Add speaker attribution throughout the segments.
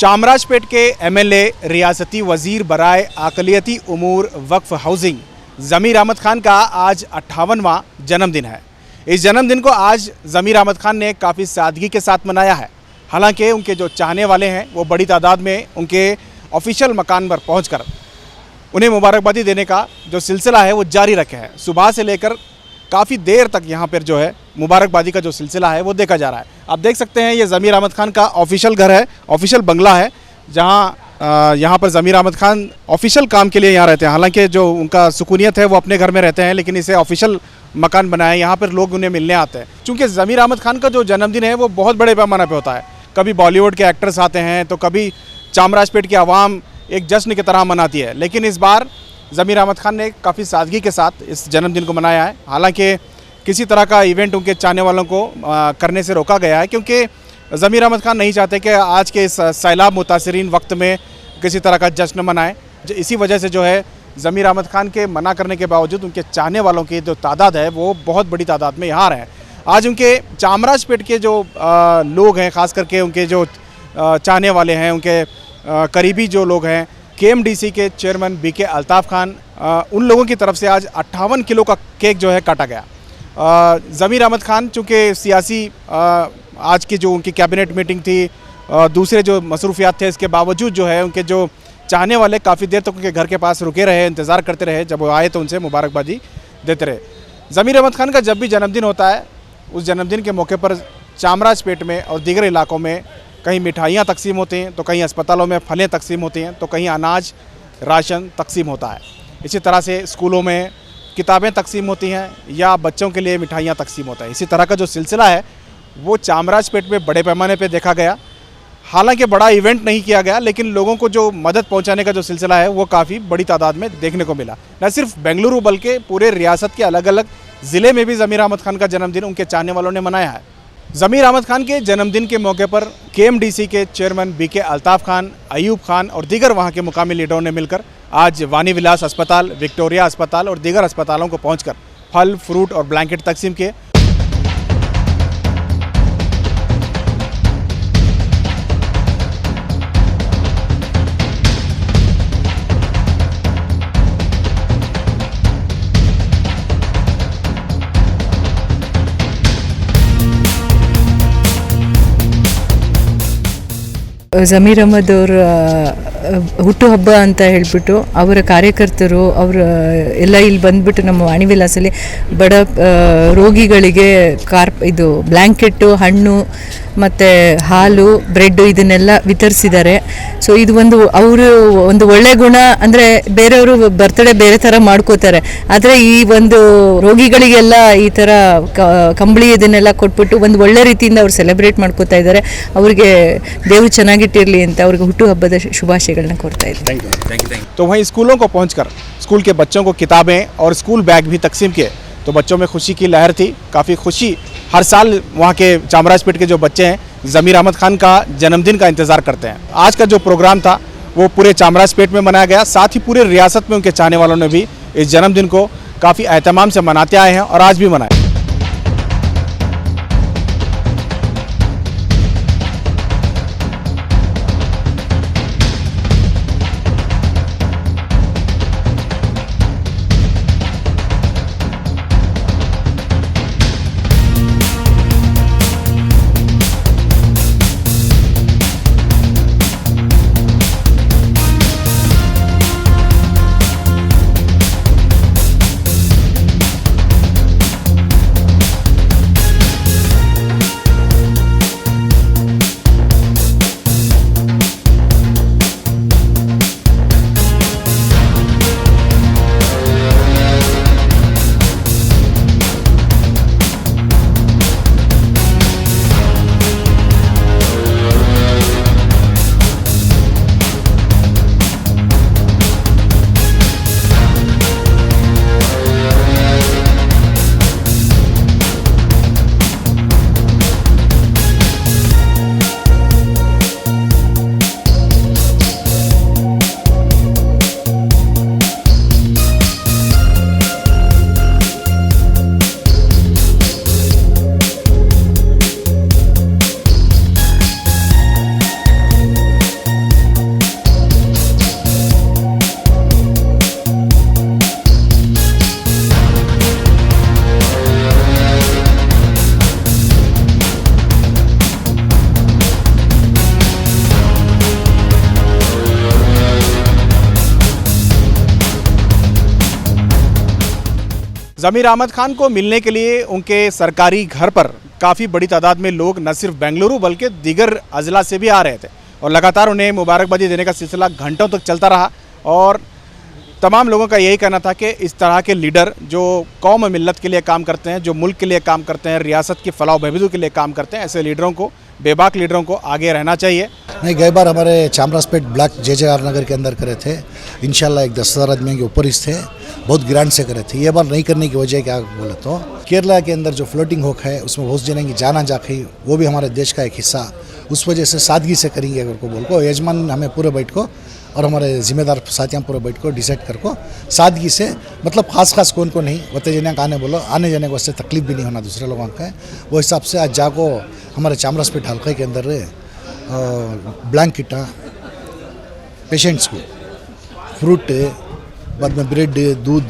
Speaker 1: चामराजपेट के एमएलए रियासती वजीर बराए अक़लियती उमूर वक्फ हाउसिंग ज़मीर अहमद खान का आज 58वां जन्मदिन है। इस जन्मदिन को आज ज़मीर अहमद खान ने काफ़ी सादगी के साथ मनाया है। हालांकि उनके जो चाहने वाले हैं वो बड़ी तादाद में उनके ऑफिशियल मकान पर पहुंचकर उन्हें मुबारकबादी देने का जो सिलसिला है वो जारी रखे हैं। सुबह से लेकर काफ़ी देर तक यहाँ पर जो है मुबारकबादी का जो सिलसिला है वो देखा जा रहा है। आप देख सकते हैं ये ज़मीर अहमद खान का ऑफिशियल घर है, ऑफिशियल बंगला है, जहाँ यहाँ पर ज़मीर अहमद खान ऑफिशियल काम के लिए यहाँ रहते हैं। हालांकि जो उनका सुकूनियत है वो अपने घर में रहते हैं, लेकिन इसे ऑफिशियल मकान बनाया है। यहाँ पर लोग उन्हें मिलने आते हैं। चूँकि ज़मीर अहमद खान का जो जन्मदिन है वो बहुत बड़े पैमाने पर होता है। कभी बॉलीवुड के एक्टर्स आते हैं तो कभी चामराजपेट की आवाम एक जश्न की तरह मनाती है, लेकिन इस बार ज़मीर अहमद खान ने काफ़ी सादगी के साथ इस जन्मदिन को मनाया है। हालांकि किसी तरह का इवेंट उनके चाहने वालों को करने से रोका गया है, क्योंकि ज़मीर अहमद खान नहीं चाहते कि आज के इस सैलाब मुतासरीन वक्त में किसी तरह का जश्न मनाएं। इसी वजह से जो है ज़मीर अहमद खान के मना करने के बावजूद उनके चाहने वालों की जो तादाद है वो बहुत बड़ी तादाद में यहाँ आ रहे हैं। आज उनके चामराजपेट के जो लोग हैं, ख़ास करके उनके जो चाहने वाले हैं, उनके करीबी जो लोग हैं, KMDC के चेयरमैन BK अल्ताफ़ खान, उन लोगों की तरफ से आज 58 किलो का केक जो है काटा गया। ज़मीर अहमद खान चूँकि सियासी आज की जो उनकी कैबिनेट मीटिंग थी, दूसरे जो मसरूफियात थे, इसके बावजूद जो है उनके जो चाहने वाले काफ़ी देर तक उनके घर के पास रुके रहे, इंतज़ार करते रहे। जब वो आए तो उनसे मुबारकबादी देते रहे। ज़मीर अहमद खान का जब भी जन्मदिन होता है, उस जन्मदिन के मौके पर चामराजपेट में और दीगर इलाकों में कहीं मिठाइयाँ तकसीम होती हैं, तो कहीं अस्पतालों में फलें तकसीम होती हैं, तो कहीं अनाज राशन तकसीम होता है। इसी तरह से स्कूलों में किताबें तकसीम होती हैं या बच्चों के लिए मिठाइयाँ तकसीम होता है। इसी तरह का जो सिलसिला है वो चामराजपेट में बड़े पैमाने पे देखा गया। हालांकि बड़ा इवेंट नहीं किया गया, लेकिन लोगों को जो मदद पहुंचाने का जो सिलसिला है वो काफ़ी बड़ी तादाद में देखने को मिला। न सिर्फ बेंगलुरु बल्कि पूरे रियासत के अलग अलग ज़िले में भी ज़मीर अहमद खान का जन्मदिन उनके चाहने वालों ने मनाया है। ज़मीर अहमद खान के जन्मदिन के मौके पर KMDC के चेयरमैन BK अल्ताफ़ खान, अयूब खान और दीगर वहाँ के मुकामी लीडरों ने मिलकर आज वानी विलास अस्पताल, विक्टोरिया अस्पताल और दीगर अस्पतालों को पहुंचकर फल, फ्रूट और ब्लैंकेट तकसीम किए।
Speaker 2: ज़मीर अहमद ಅವರ ಹುಟ್ಟುಹಬ್ಬ ಅಂತ ಹೇಳಿಬಿಟ್ಟು ಅವರ ಕಾರ್ಯಕರ್ತರು ಅವರು ಎಲ್ಲ ಇಲ್ಲಿ ಬಂದ್ಬಿಟ್ಟು ನಮ್ಮ ವಾಣಿ ವಿಲಾಸಲ್ಲಿ ಬಡ ರೋಗಿಗಳಿಗೆ ಇದು ಬ್ಲ್ಯಾಂಕೆಟ್ಟು, ಹಣ್ಣು ಮತ್ತು ಹಾಲು, ಬ್ರೆಡ್ಡು ಇದನ್ನೆಲ್ಲ ವಿತರಿಸಿದ್ದಾರೆ. ಸೊ ಇದು ಅವರು ಒಂದು ಒಳ್ಳೆ ಗುಣ. ಅಂದರೆ ಬೇರೆಯವರು ಬರ್ತ್ಡೇ ಬೇರೆ ಥರ ಮಾಡ್ಕೋತಾರೆ, ಆದರೆ ಈ ಒಂದು ರೋಗಿಗಳಿಗೆಲ್ಲ ಈ ಥರ ಕಂಬಳಿ ಇದನ್ನೆಲ್ಲ ಕೊಟ್ಬಿಟ್ಟು ಒಂದು ಒಳ್ಳೆ ರೀತಿಯಿಂದ ಅವ್ರು ಸೆಲೆಬ್ರೇಟ್ ಮಾಡ್ಕೋತಾ ಇದ್ದಾರೆ. ಅವ್ರಿಗೆ ದೇವರು ಚೆನ್ನಾಗಿಟ್ಟಿರಲಿ ಅಂತ ಅವ್ರಿಗೆ ಹುಟ್ಟುಹಬ್ಬದ ಶುಭಾಶಯಗಳನ್ನ ಕೋರ್ತಾ ಇದ್ದೀನಿ.
Speaker 1: तो वहीं स्कूलों को पहुंचकर स्कूल के बच्चों को किताबें और स्कूल बैग भी तकसीम किए, तो बच्चों में खुशी की लहर थी। काफ़ी खुशी, हर साल वहाँ के चामराजपेट के जो बच्चे हैं ज़मीर अहमद खान का जन्मदिन का इंतज़ार करते हैं। आज का जो प्रोग्राम था वो पूरे चामराजपेट में मनाया गया, साथ ही पूरे रियासत में उनके चाहने वालों ने भी इस जन्मदिन को काफ़ी एहतमाम से मनाते आए हैं और आज भी मनाए। ज़मीर अहमद खान को मिलने के लिए उनके सरकारी घर पर काफ़ी बड़ी तादाद में लोग न सिर्फ बेंगलुरु बल्कि दीगर अजला से भी आ रहे थे और लगातार उन्हें मुबारकबादी देने का सिलसिला घंटों तक चलता रहा। और तमाम लोगों का यही कहना था कि इस तरह के लीडर जो कौम मिल्लत के लिए काम करते हैं, जो मुल्क के लिए काम करते हैं, रियासत की फलाह बहबूदी के लिए काम करते हैं, ऐसे लीडरों को, बेबाक लीडरों को आगे रहना चाहिए।
Speaker 3: नहीं, गई बार हमारे चामराजपेट ब्लॉक JJR नगर के अंदर करे थे, इंशाल्लाह एक 10,000 आदमी के ऊपर ही थे, बहुत ग्रांड से करे थे। ये बार नहीं करने की वजह क्या बोले तो केरला के अंदर जो फ्लोटिंग होक है उसमें बहुत जने की जाना जाखी, वो भी हमारे देश का एक हिस्सा, उस वजह से सादगी से करेंगे अगर को बोल को यजमान हमें पूरे बैठ को और हमारे जिम्मेदार साथियाँ पूरे बैठ को डिसाइड कर को सादगी से, मतलब खास कौन को नहीं वते जने आने बोलो, आने जाने को उससे तकलीफ भी नहीं होना दूसरे लोगों का, वो हिसाब से आज जाको हमारे चामराजपेट हल्के के अंदर ब्लैंकेटा पेशेंट्स को फ्रूट, बाद में ब्रेड, दूध,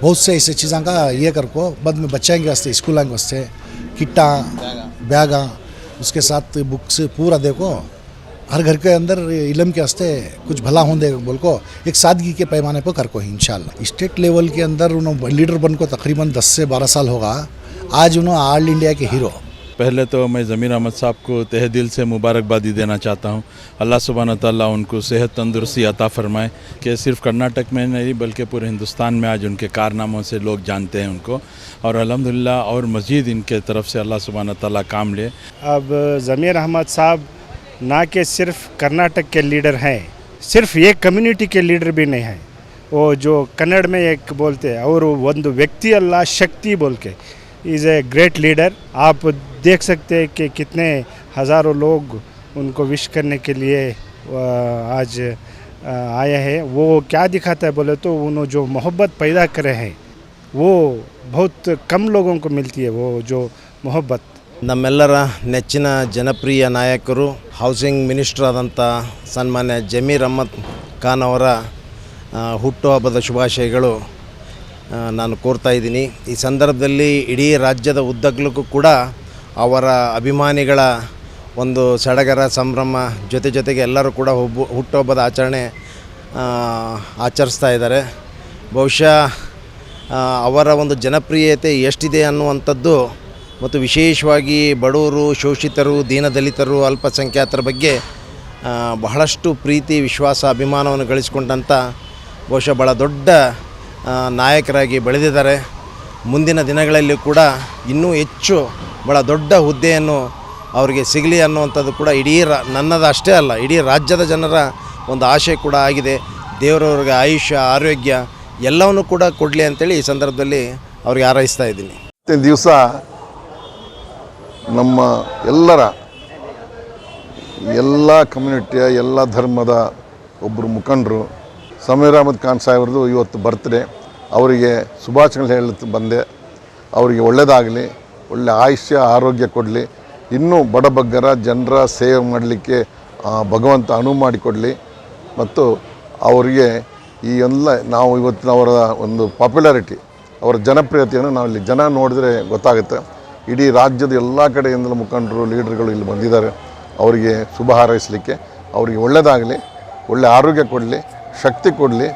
Speaker 3: बहुत से ऐसे चीज़ों का ये कर को, बाद में बच्चों के वास्ते, स्कूलों के वास्ते किट्टा, बैगा, उसके साथ बुक्स पूरा देखो, हर घर के अंदर इलम के वास्ते कुछ भला होंगे बोल को एक सादगी के पैमाने पर कर को ही इंशाल्लाह। स्टेट लेवल के अंदर उन्होंने लीडर बन को तकरीबन 10 से 12 साल होगा। आज उन्होंने ऑल इंडिया के हीरो।
Speaker 4: पहले तो मैं ज़मीर अहमद साहब को तहे दिल से मुबारकबादी देना चाहता हूँ। अल्लाह सुब्हानहू तआला उनको सेहत तंदुरुस्ती अता फरमाए कि सिर्फ कर्नाटक में नहीं बल्कि पूरे हिंदुस्तान में आज उनके कारनामों से लोग जानते हैं उनको, और अल्हम्दुलिल्लाह और मज़ीद इनके तरफ से अल्लाह सुब्हानहू तआला काम ले।
Speaker 5: अब ज़मीर अहमद साहब ना कि सिर्फ कर्नाटक के लीडर हैं, सिर्फ एक कम्युनिटी के लीडर भी नहीं हैं, वो जो कन्नड़ में एक बोलते हैं और ಒಂದು व्यक्ति अल्लाह शक्ति बोल के इज़ ए ग्रेट लीडर। आप देख सकते हैं कि कितने हज़ारों लोग उनको विश करने के लिए आज आए हैं। वो क्या दिखाता है बोले तो उन्होंने जो मोहब्बत पैदा करे हैं वो बहुत कम लोगों को मिलती है, वो जो मोहब्बत।
Speaker 6: ನಮ್ಮೆಲ್ಲರ ನೆಚ್ಚಿನ ಜನಪ್ರಿಯ ನಾಯಕರು ಹೌಸಿಂಗ್ ಮಿನಿಸ್ಟರ್ ಆದಂಥ ಸನ್ಮಾನ್ಯ ಜಮೀರ್ ಅಹ್ಮದ್ ಖಾನ್ ಅವರ ಹುಟ್ಟುಹಬ್ಬದ ಶುಭಾಶಯಗಳು ನಾನು ಕೋರ್ತಾ ಇದ್ದೀನಿ। ಈ ಸಂದರ್ಭದಲ್ಲಿ ಇಡೀ ರಾಜ್ಯದ ಉದ್ದಗಲಕ್ಕೂ ಕೂಡ ಅವರ ಅಭಿಮಾನಿಗಳ ಒಂದು ಸಡಗರ ಸಂಭ್ರಮ ಜೊತೆಗೆ ಎಲ್ಲರೂ ಕೂಡ ಹುಟ್ಟುಹಬ್ಬದ ಆಚರಣೆ ಆಚರಿಸ್ತಾ ಇದ್ದಾರೆ। ಬಹುಶಃ ಅವರ ಒಂದು ಜನಪ್ರಿಯತೆ ಎಷ್ಟಿದೆ ಅನ್ನುವಂಥದ್ದು ಮತ್ತು ವಿಶೇಷವಾಗಿ ಬಡವರು, ಶೋಷಿತರು, ದೀನದಲಿತರು, ಅಲ್ಪಸಂಖ್ಯಾತರ ಬಗ್ಗೆ ಬಹಳಷ್ಟು ಪ್ರೀತಿ, ವಿಶ್ವಾಸ, ಅಭಿಮಾನವನ್ನು ಗಳಿಸಿಕೊಂಡಂಥ ಬಹುಶಃ ಭಾಳ ದೊಡ್ಡ ನಾಯಕರಾಗಿ ಬೆಳೆದಿದ್ದಾರೆ। ಮುಂದಿನ ದಿನಗಳಲ್ಲಿ ಕೂಡ ಇನ್ನೂ ಹೆಚ್ಚು ಭಾಳ ದೊಡ್ಡ ಹುದ್ದೆಯನ್ನು ಅವರಿಗೆ ಸಿಗಲಿ ಅನ್ನುವಂಥದ್ದು ಕೂಡ ಇಡೀ ನನ್ನದು ಅಷ್ಟೇ ಅಲ್ಲ, ಇಡೀ ರಾಜ್ಯದ ಜನರ ಒಂದು ಆಶೆ ಕೂಡ ಆಗಿದೆ। ದೇವರವ್ರಿಗೆ ಆಯುಷ್ಯ, ಆರೋಗ್ಯ ಎಲ್ಲವನ್ನೂ ಕೂಡ ಕೊಡಲಿ ಅಂತೇಳಿ ಈ ಸಂದರ್ಭದಲ್ಲಿ ಅವ್ರಿಗೆ ಹಾರೈಸ್ತಾ ಇದ್ದೀನಿ।
Speaker 7: ದಿವಸ ನಮ್ಮ ಎಲ್ಲ ಕಮ್ಯುನಿಟಿಯ ಎಲ್ಲ ಧರ್ಮದ ಒಬ್ಬರು ಮುಖಂಡರು ज़मीर अहमद खान ಸಾಹೇಬ್ರದು ಇವತ್ತು ಬರ್ತ್ಡೇ, ಅವರಿಗೆ ಶುಭಾಶಯಗಳು ಹೇಳಲು ಬಂದೆ। ಅವರಿಗೆ ಒಳ್ಳೆಯದಾಗಲಿ, ಒಳ್ಳೆ ಆಯುಷ್ಯ ಆರೋಗ್ಯ ಕೊಡಲಿ, ಇನ್ನೂ ಬಡಬಗ್ಗರ ಜನರ ಸೇವೆ ಮಾಡಲಿಕ್ಕೆ ಭಗವಂತ ಅನುವು ಮಾಡಿಕೊಡಲಿ, ಮತ್ತು ಅವರಿಗೆ ಈ ಎಲ್ಲ ನಾವು ಇವತ್ತಿನ ಅವರ ಒಂದು ಪಾಪ್ಯುಲಾರಿಟಿ, ಅವರ ಜನಪ್ರಿಯತೆಯನ್ನು ನಾವು ಇಲ್ಲಿ ಜನ ನೋಡಿದರೆ ಗೊತ್ತಾಗುತ್ತೆ। ಇಡೀ ರಾಜ್ಯದ ಎಲ್ಲ ಕಡೆಯಿಂದಲೂ ಮುಖಂಡರು, ಲೀಡರ್ಗಳು ಇಲ್ಲಿ ಬಂದಿದ್ದಾರೆ। ಅವರಿಗೆ ಶುಭ ಹಾರೈಸಲಿಕ್ಕೆ, ಅವರಿಗೆ ಒಳ್ಳೆಯದಾಗಲಿ, ಒಳ್ಳೆ ಆರೋಗ್ಯ ಕೊಡಲಿ, ಶಕ್ತಿ ಕೊಡಲಿ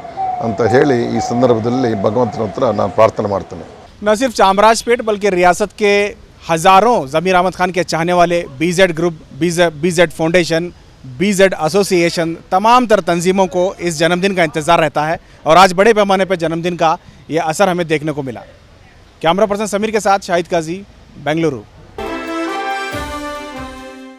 Speaker 7: ಅಂತ ಹೇಳಿ ಈ ಸಂದರ್ಭದಲ್ಲಿ ಭಗವಂತನ ಹತ್ರ ನಾನು ಪ್ರಾರ್ಥನೆ ಮಾಡ್ತೇನೆ।
Speaker 1: न सिर्फ चामराजपेट बल्कि रियासत के हज़ारों ज़मीर अहमद खान के चाहने वाले BZ group, BZ foundation, BZ association, तमाम तर तंजीमों को इस जन्मदिन का इंतज़ार रहता है और आज बड़े पैमाने पर जन्मदिन का ये असर हमें देखने को मिला। कैमरा पर्सन समीर के साथ शाहिद काजी, बेंगलुरु।